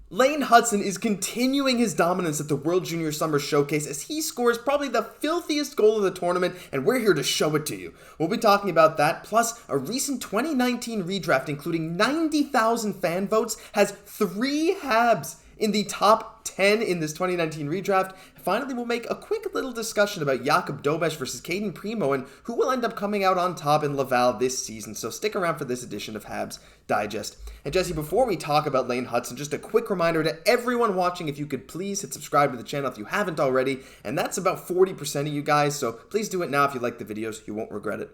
Lane Hutson is continuing his dominance at the World Junior Summer Showcase as he scores probably the filthiest goal of the tournament, and we're here to show it to you. We'll be talking about that, plus a recent 2019 redraft including 90,000 fan votes has 3 Habs in the top 10 in this 2019 redraft. Finally, we'll make a quick little discussion about Jakub Dobes versus Kaiden Primeau and who will end up coming out on top in Laval this season, so stick around for this edition of Habs Digest. And Jesse, before we talk about Lane Hutson, just a quick reminder to everyone watching, if you could please hit subscribe to the channel if you haven't already, and that's about 40% of you guys, so please do it now if you like the videos, you won't regret it.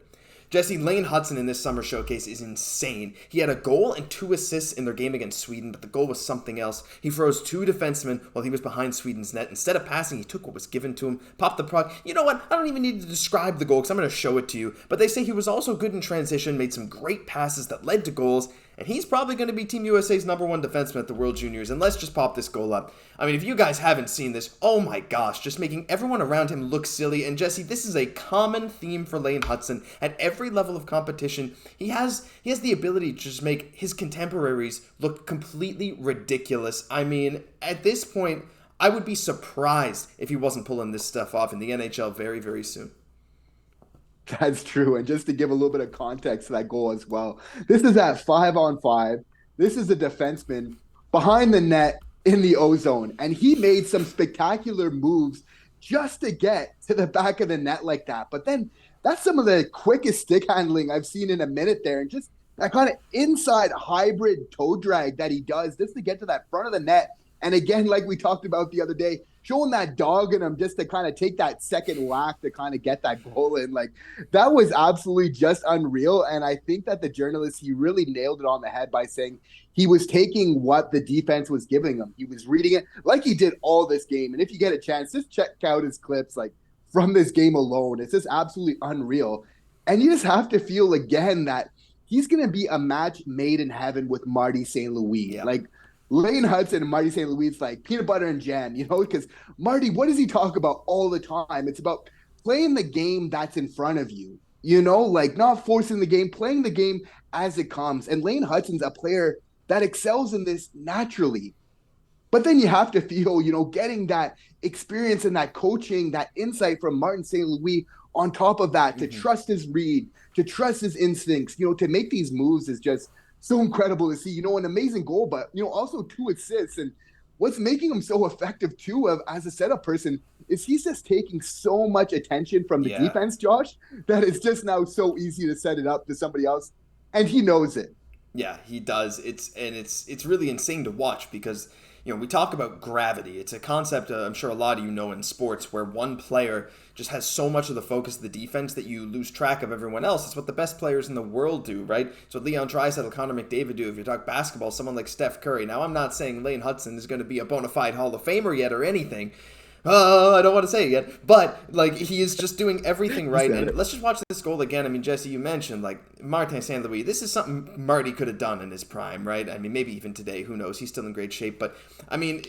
Jesse, Lane Hutson in this summer showcase is insane. He had a goal and 2 assists in their game against Sweden, but the goal was something else. He froze 2 defensemen while he was behind Sweden's net. Instead of passing, he took what was given to him, popped the puck. You know what? I don't even need to describe the goal because I'm going to show it to you. But they say he was also good in transition, made some great passes that led to goals, and he's probably going to be Team USA's #1 defenseman at the World Juniors. And let's just pop this goal up. I mean, if you guys haven't seen this, oh my gosh, just making everyone around him look silly. And Jesse, this is a common theme for Lane Hutson. At every level of competition, he has the ability to just make his contemporaries look completely ridiculous. I mean, at this point, I would be surprised if he wasn't pulling this stuff off in the NHL very, very soon. That's true. And just to give a little bit of context to that goal as well, this is at 5-on-5. This is a defenseman behind the net in the O-zone. And he made some spectacular moves just to get to the back of the net like that. But then that's some of the quickest stick handling I've seen in a minute there. And just that kind of inside hybrid toe drag that he does just to get to that front of the net. And again, like we talked about the other day, showing that dog in him just to kind of take that second whack to kind of get that goal in. Like, that was absolutely just unreal. And I think that the journalist, he really nailed it on the head by saying he was taking what the defense was giving him. He was reading it like he did all this game. And if you get a chance, just check out his clips, like, from this game alone. It's just absolutely unreal. And you just have to feel, again, that he's going to be a match made in heaven with Marty St. Louis. Yeah. Like, Lane Hutson and Marty St. Louis, like peanut butter and jam, because Marty, what does he talk about all the time? It's about playing the game that's in front of you, like not forcing the game, playing the game as it comes. And Lane Hutson's a player that excels in this naturally. But then you have to feel, getting that experience and that coaching, that insight from Martin St. Louis on top of that, to trust his read, to trust his instincts, to make these moves is just so incredible to see, an amazing goal, but, also 2 assists. And what's making him so effective, too, as a setup person, is he's just taking so much attention from the defense, Josh, that it's just now so easy to set it up to somebody else. And he knows it. Yeah, he does. It's really insane to watch because, we talk about gravity. It's a concept I'm sure a lot of you know in sports where one player just has so much of the focus of the defense that you lose track of everyone else. It's what the best players in the world do, right? It's what Leon Draisaitl, Connor McDavid do. If you talk basketball, someone like Steph Curry. Now, I'm not saying Lane Hutson is going to be a bona fide Hall of Famer yet or anything. I don't want to say it yet, but he is just doing everything right. And let's just watch this goal again. I mean, Jesse, you mentioned Martin St. Louis. This is something Marty could have done in his prime, right? I mean, maybe even today, who knows? He's still in great shape. But I mean,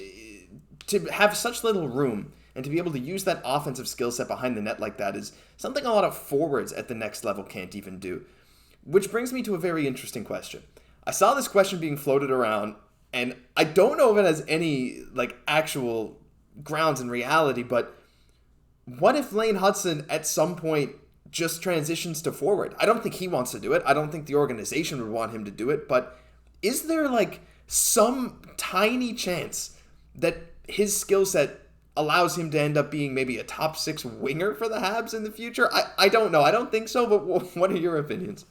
to have such little room and to be able to use that offensive skill set behind the net like that is something a lot of forwards at the next level can't even do. Which brings me to a very interesting question. I saw this question being floated around, and I don't know if it has any actual grounds in reality, but what if Lane Hutson at some point just transitions to forward? I don't think he wants to do it. I don't think the organization would want him to do it, but is there some tiny chance that his skill set allows him to end up being maybe a top 6 winger for the Habs in the future? I don't know. I don't think so, but what are your opinions?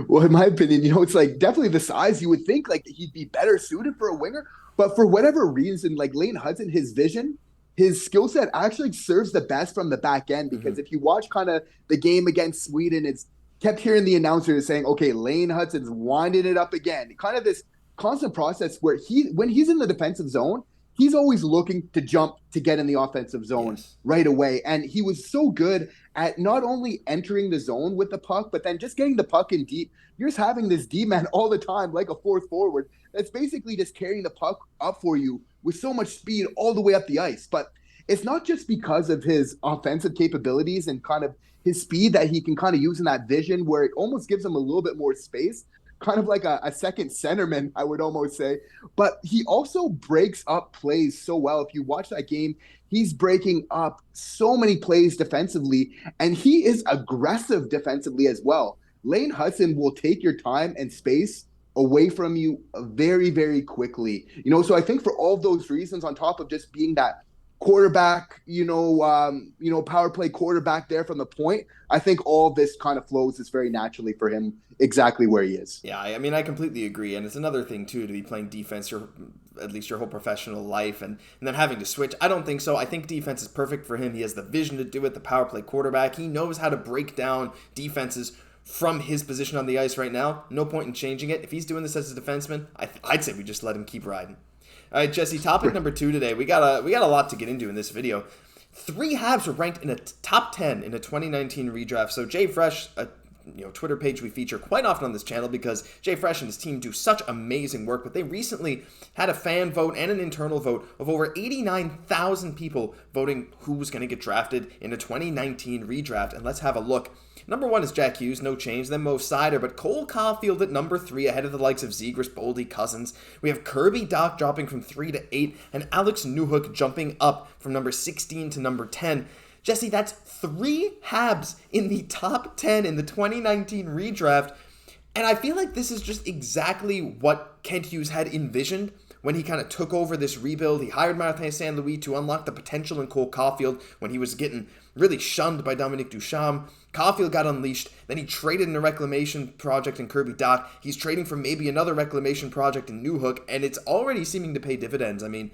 Well, in my opinion, it's definitely the size. You would think he'd be better suited for a winger. But for whatever reason, Lane Hutson, his vision, his skill set actually serves the best from the back end. Because if you watch kind of the game against Sweden, it's kept hearing the announcers saying, okay, Lane Hutson's winding it up again. Kind of this constant process where when he's in the defensive zone, he's always looking to jump to get in the offensive zone right away. And he was so good at not only entering the zone with the puck, but then just getting the puck in deep. You're just having this D-man all the time, like a fourth forward, that's basically just carrying the puck up for you with so much speed all the way up the ice. But it's not just because of his offensive capabilities and kind of his speed that he can kind of use in that vision where it almost gives him a little bit more space. kind of like a second centerman, I would almost say. But he also breaks up plays so well. If you watch that game, he's breaking up so many plays defensively, and he is aggressive defensively as well. Lane Hutson will take your time and space away from you very, very quickly. So I think for all of those reasons, on top of just being that quarterback, power play quarterback there from the point, I think all of this kind of flows just very naturally for him exactly where he is. Yeah, I mean, I completely agree. And it's another thing, too, to be playing defense at least your whole professional life and then having to switch. I don't think so. I think defense is perfect for him. He has the vision to do it, the power play quarterback. He knows how to break down defenses from his position on the ice right now. No point in changing it. If he's doing this as a defenseman, I'd say we just let him keep riding. All right, Jesse, topic number 2 today. We got a lot to get into in this video. 3 Habs were ranked in a top 10 in a 2019 redraft. So Jay Fresh, a Twitter page we feature quite often on this channel because Jay Fresh and his team do such amazing work, but they recently had a fan vote and an internal vote of over 89,000 people voting who was going to get drafted in a 2019 redraft. And let's have a look. Number 1 is Jack Hughes, no change. Then Mo Seider, but Cole Caufield at number 3, ahead of the likes of Zegras, Boldy, Cousins. We have Kirby, Dach dropping from 3 to 8, and Alex Newhook jumping up from number 16 to number 10. Jesse, that's 3 Habs in the top 10 in the 2019 redraft, and I feel like this is just exactly what Kent Hughes had envisioned when he kind of took over this rebuild. He hired Martin St. Louis to unlock the potential in Cole Caufield when he was getting really shunned by Dominique Ducharme. Caufield got unleashed. Then he traded in a reclamation project in Kirby Dach. He's trading for maybe another reclamation project in Newhook, and it's already seeming to pay dividends. I mean,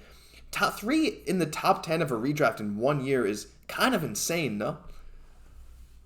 top 3 in the top 10 of a redraft in 1 year is kind of insane, no?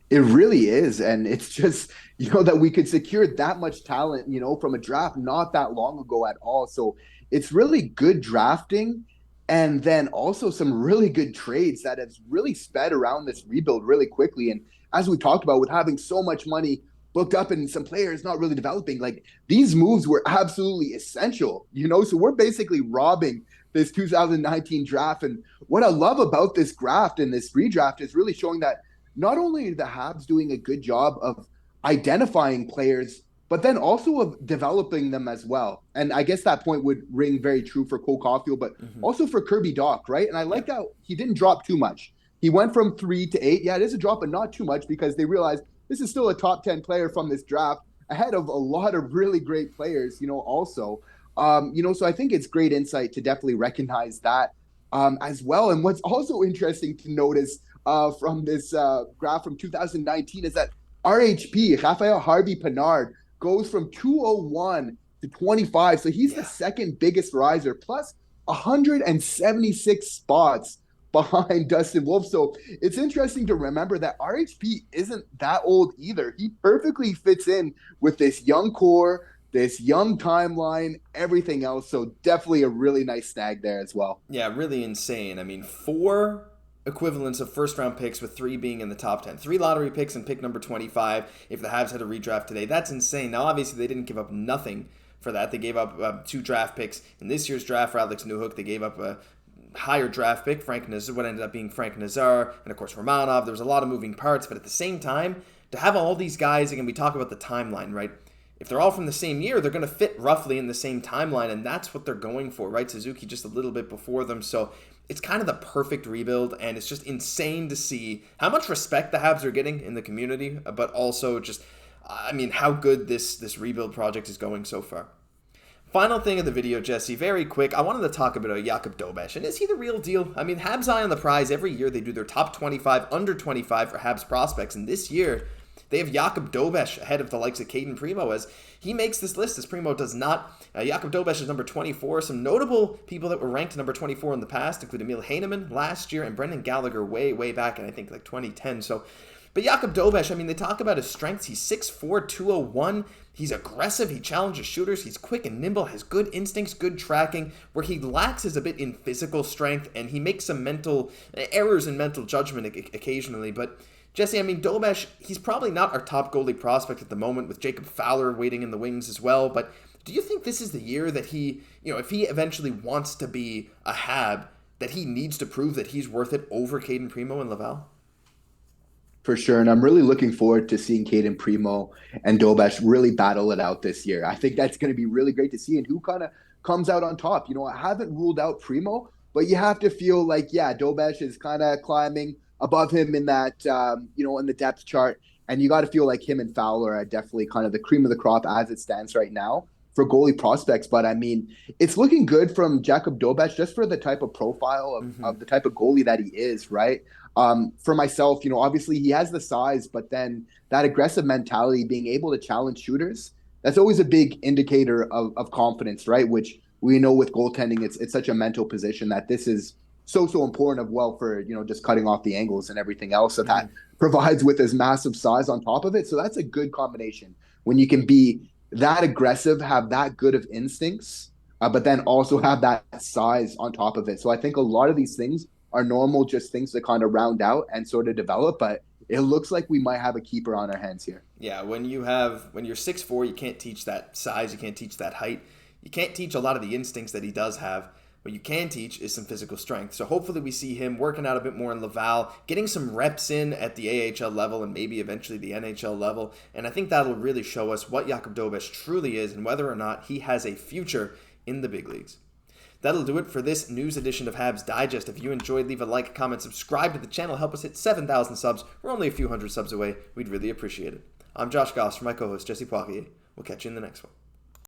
It really is. And it's just, that we could secure that much talent, from a draft not that long ago at all. So it's really good drafting. And then also some really good trades that has really sped around this rebuild really quickly. And as we talked about, with having so much money booked up and some players not really developing, like these moves were absolutely essential, so we're basically robbing this 2019 draft. And what I love about this draft and this redraft is really showing that not only are the Habs doing a good job of identifying players, but then also of developing them as well. And I guess that point would ring very true for Cole Caufield, but also for Kirby Dach, right? And I like how he didn't drop too much. He went from 3 to 8. Yeah, it is a drop, but not too much because they realized this is still a top 10 player from this draft ahead of a lot of really great players, also. So I think it's great insight to definitely recognize that as well. And what's also interesting to notice from this graph from 2019 is that RHP, Raphael Harvey-Pinard, goes from 201 to 25. So he's the second biggest riser, plus 176 spots behind Dustin Wolf. So it's interesting to remember that RHP isn't that old either. He perfectly fits in with this young core, this young timeline, everything else. So definitely a really nice snag there as well. Yeah, really insane. I mean, 4 equivalents of first-round picks with 3 being in the top 10. 3 lottery picks and pick number 25 if the Habs had a redraft today. That's insane. Now, obviously, they didn't give up nothing for that. They gave up 2 draft picks in this year's draft for Alex Newhook. They gave up a higher draft pick, what ended up being Frank Nazar, and of course Romanov. There was a lot of moving parts, but at the same time, to have all these guys, again, we talk about the timeline, right? If they're all from the same year, they're going to fit roughly in the same timeline, and that's what they're going for, right? Suzuki just a little bit before them, so it's kind of the perfect rebuild, and it's just insane to see how much respect the Habs are getting in the community, but also just, how good this rebuild project is going so far. Final thing of the video, Jesse, very quick. I wanted to talk about Jakub Dobes, and is he the real deal? Habs eye on the prize. Every year they do their top 25, under 25 for Habs prospects, and this year they have Jakub Dobes ahead of the likes of Cayden Primeau as he makes this list, as Primeau does not. Jakub Dobes is number 24. Some notable people that were ranked number 24 in the past include Emil Heineman last year and Brendan Gallagher way back in, I think, 2010. But Jakub Dobes, they talk about his strengths. He's 6'4", 201. He's aggressive. He challenges shooters. He's quick and nimble, has good instincts, good tracking. Where he lacks is a bit in physical strength, and he makes some mental errors in mental judgment occasionally. But Jesse, Dobes, he's probably not our top goalie prospect at the moment, with Jacob Fowler waiting in the wings as well. But do you think this is the year that he, if he eventually wants to be a Hab, that he needs to prove that he's worth it over Cayden Primeau and Laval? For sure. And I'm really looking forward to seeing Cayden, Primeau, and Dobes really battle it out this year. I think that's going to be really great to see, and who kind of comes out on top. I haven't ruled out Primeau, but you have to feel like, yeah, Dobes is kind of climbing above him in that, in the depth chart. And you got to feel like him and Fowler are definitely kind of the cream of the crop as it stands right now for goalie prospects. But I mean, it's looking good from Jakub Dobes just for the type of profile of the type of goalie that he is, right? For myself, obviously he has the size, but then that aggressive mentality, being able to challenge shooters, that's always a big indicator of confidence, right? Which we know with goaltending, it's such a mental position that this is so important for, just cutting off the angles and everything else that provides with his massive size on top of it. So that's a good combination when you can be that aggressive, have that good of instincts, but then also have that size on top of it. So I think a lot of these things are normal, just things to kind of round out and sort of develop, but it looks like we might have a keeper on our hands here. Yeah, when you're 6'4", you can't teach that size, you can't teach that height, you can't teach a lot of the instincts that he does have. What you can teach is some physical strength. So hopefully we see him working out a bit more in Laval, getting some reps in at the AHL level and maybe eventually the NHL level. And I think that'll really show us what Jakub Dobes truly is and whether or not he has a future in the big leagues. That'll do it for this news edition of Habs Digest. If you enjoyed, leave a like, comment, subscribe to the channel, help us hit 7,000 subs. We're only a few hundred subs away. We'd really appreciate it. I'm Josh Gosse for my co-host Jesse Poirier. We'll catch you in the next one.